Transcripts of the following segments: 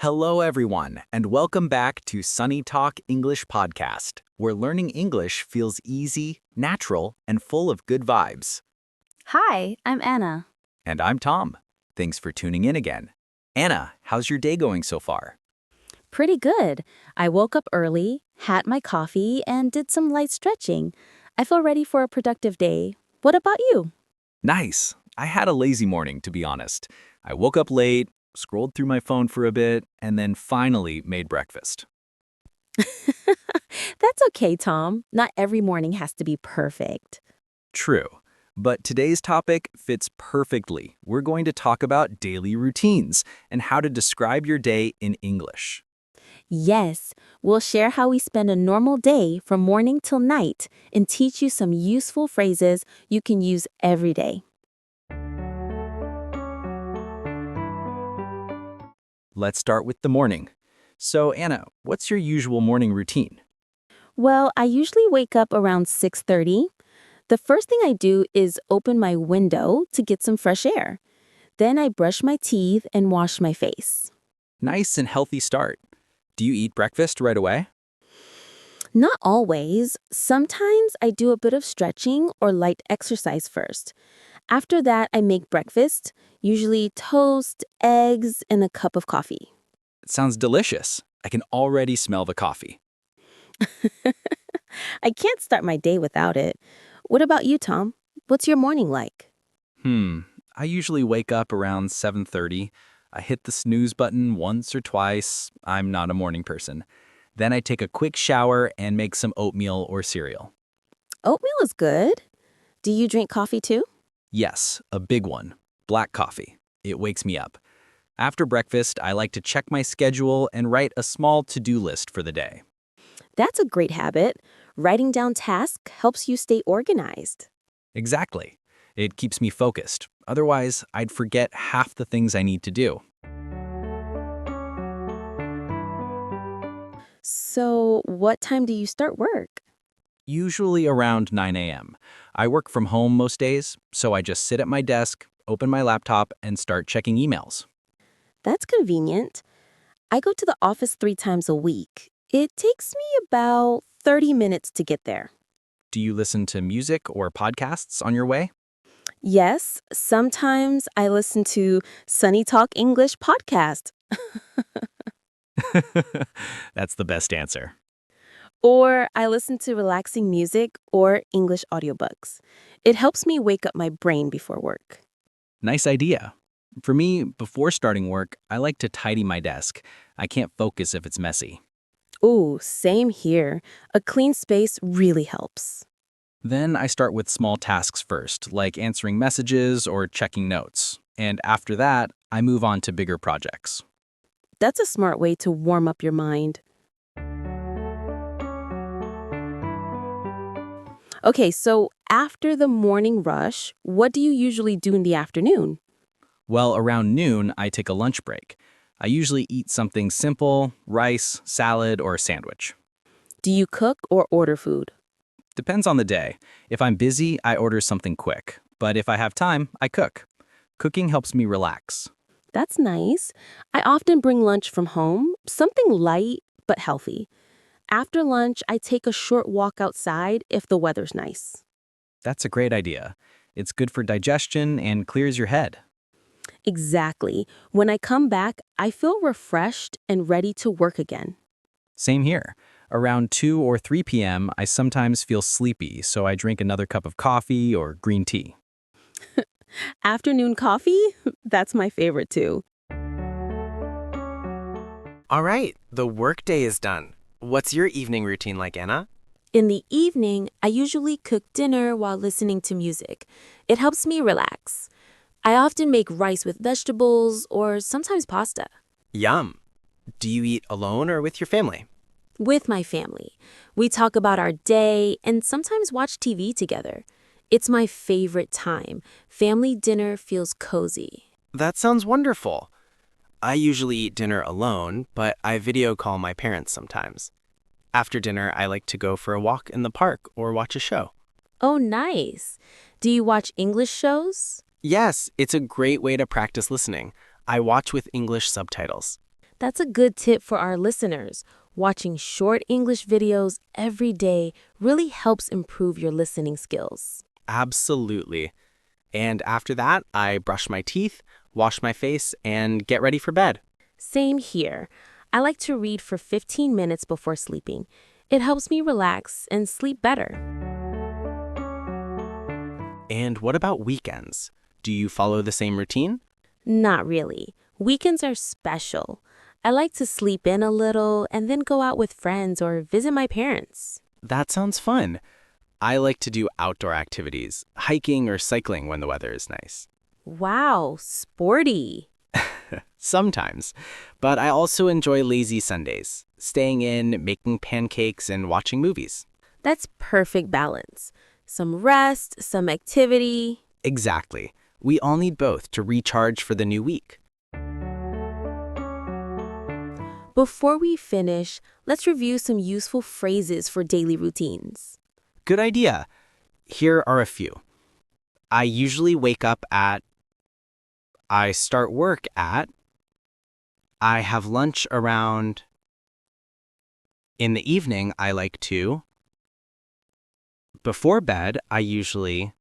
Hello, everyone, and welcome back to SunnyTalk English Podcast, where learning English feels easy, natural, and full of good vibes. Hi, I'm Anna. And I'm Tom. Thanks for tuning in again. Anna, how's your day going so far? Pretty good. I woke up early, had my coffee, and did some light stretching. I feel ready for a productive day. What about you? Nice. I had a lazy morning, to be honest. I woke up late, scrolled through my phone for a bit, and then finally made breakfast. That's okay, Tom. Not every morning has to be perfect. True. But today's topic fits perfectly. We're going to talk about daily routines and how to describe your day in English. Yes, we'll share how we spend a normal day from morning till night and teach you some useful phrases you can use every day. Let's start with the morning. So, Anna, what's your usual morning routine? Well, I usually wake up around 6:30. The first thing I do is open my window to get some fresh air. Then I brush my teeth and wash my face. Nice and healthy start. Do you eat breakfast right away? Not always. Sometimes I do a bit of stretching or light exercise first. After that, I make breakfast, usually toast, eggs, and a cup of coffee. It sounds delicious. I can already smell the coffee. I can't start my day without it. What about you, Tom? What's your morning like? I usually wake up around 7:30. I hit the snooze button once or twice. I'm not a morning person. Then I take a quick shower and make some oatmeal or cereal. Oatmeal is good. Do you drink coffee too? Yes, a big one. Black coffee. It wakes me up. After breakfast, I like to check my schedule and write a small to-do list for the day. That's a great habit. Writing down tasks helps you stay organized. Exactly. It keeps me focused. Otherwise, I'd forget half the things I need to do. So, what time do you start work? Usually around 9 a.m. I work from home most days, so I just sit at my desk, open my laptop, and start checking emails. That's convenient. I go to the office 3 times a week. It takes me about 30 minutes to get there. Do you listen to music or podcasts on your way? Yes, sometimes I listen to SunnyTalk English podcast, That's the best answer. or I listen to relaxing music or English audiobooks. It helps me wake up my brain before work. Nice idea. For me, before starting work, I like to tidy my desk. I can't focus if it's messy. Ooh, same here. A clean space really helps. Then I start with small tasks first, like answering messages or checking notes. And after that, I move on to bigger projects. That's a smart way to warm up your mind. Okay, so after the morning rush, what do you usually do in the afternoon? Well, around noon, I take a lunch break. I usually eat something simple, rice, salad, or a sandwich. Do you cook or order food? Depends on the day. If I'm busy, I order something quick. But if I have time, I cook. Cooking helps me relax. That's nice. I often bring lunch from home, something light but healthy. After lunch, I take a short walk outside if the weather's nice. That's a great idea. It's good for digestion and clears your head. Exactly. When I come back, I feel refreshed and ready to work again. Same here. Around 2 or 3 p.m., I sometimes feel sleepy, so I drink another cup of coffee or green tea. Afternoon coffee? That's my favorite too. All right, the workday is done. What's your evening routine like, Anna? In the evening, I usually cook dinner while listening to music. It helps me relax. I often make rice with vegetables or sometimes pasta. Yum. Do you eat alone or with your family? With my family. We talk about our day and sometimes watch TV together. It's my favorite time. Family dinner feels cozy. That sounds wonderful. I usually eat dinner alone, but I video call my parents sometimes. After dinner, I like to go for a walk in the park or watch a show. Oh, nice. Do you watch English shows? Yes, it's a great way to practice listening. I watch with English subtitles. That's a good tip for our listeners. Watching short English videos every day really helps improve your listening skills. Absolutely. And after that, I brush my teeth, wash my face, and get ready for bed. Same here. I like to read for 15 minutes before sleeping. It helps me relax and sleep better. And what about weekends? Do you follow the same routine? Not really. Weekends are special. I like to sleep in a little and then go out with friends or visit my parents. That sounds fun. I like to do outdoor activities, hiking or cycling when the weather is nice. Wow, sporty. Sometimes. But I also enjoy lazy Sundays, staying in, making pancakes, and watching movies. That's perfect balance. Some rest, some activity. Exactly. We all need both to recharge for the new week. Before we finish, let's review some useful phrases for daily routines. Good idea. Here are a few. I usually wake up at. I start work at. I have lunch around. In the evening, I like to. Before bed, I usually.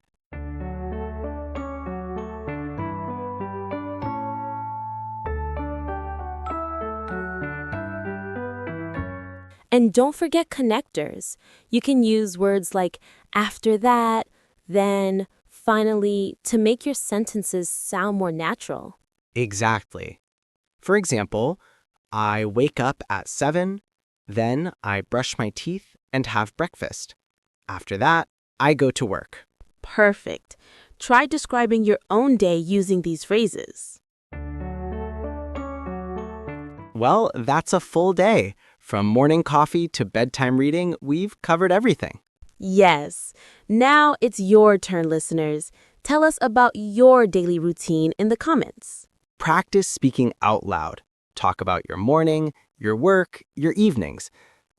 And don't forget connectors. You can use words like after that, then, finally to make your sentences sound more natural. Exactly. For example, I wake up at 7, then I brush my teeth and have breakfast. After that, I go to work. Perfect. Try describing your own day using these phrases. Well, that's a full day. From morning coffee to bedtime reading, we've covered everything. Yes. Now it's your turn, listeners. Tell us about your daily routine in the comments. Practice speaking out loud. Talk about your morning, your work, your evenings.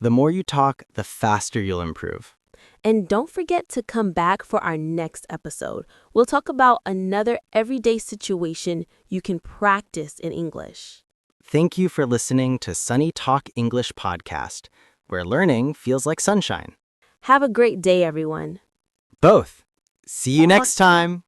The more you talk, the faster you'll improve. And don't forget to come back for our next episode. We'll talk about another everyday situation you can practice in English. Thank you for listening to SunnyTalk English Podcast, where learning feels like sunshine. Have a great day, everyone. Both. See you next time.